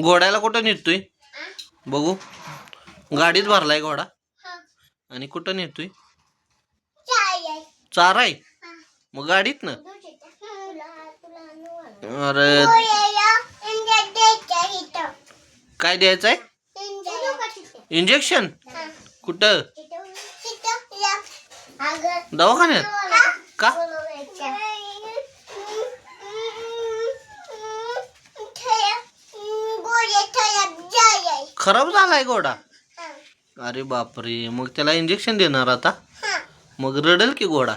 घोड्याला कुठं नेतोय बघू? गाडीत भरलाय घोडा आणि कुठं नेतोय? चारा आहे मग गाडीत ना? अरे काय द्यायचंय? इंजेक्शन कुठं? दवाखान्यात का? खराब झालाय घोडा? अरे बापरे, मग त्याला इंजेक्शन देणार आता? मग रडेल की घोडा?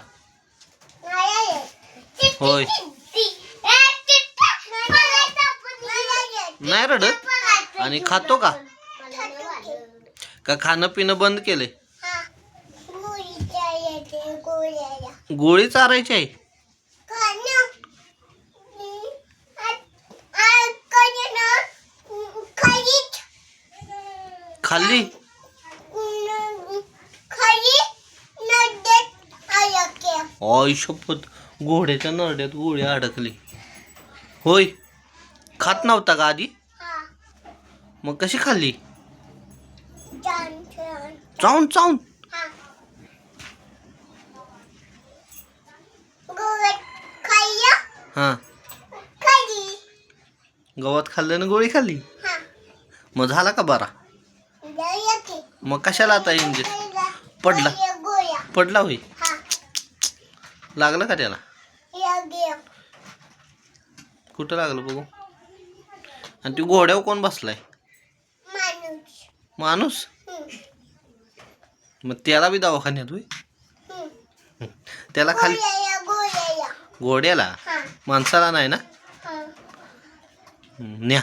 होय नाही रडत? आणि खातो का? का खाणं पिणं बंद केले? गोळी चारायची आहे? खाल्ली? आई शपथ, घोड्याच्या नरड्यात गोळी अडकली. होय, खात नव्हता का आधी? मग कशी खाल्ली? चावून चावून. हा, गवत खाल्लं ना गोळी खाल्ली? मग झाला का बरा? मग कशाला आता इंजेक्शन? पडला होय? लागलं का त्याला? कुठं लागलं बघू? आणि ती घोड्यावर कोण बसलाय? माणूस? मग त्याला बी दवाखान्यात होय? त्याला खाली घोड्याला, माणसाला नाही ना? न्या.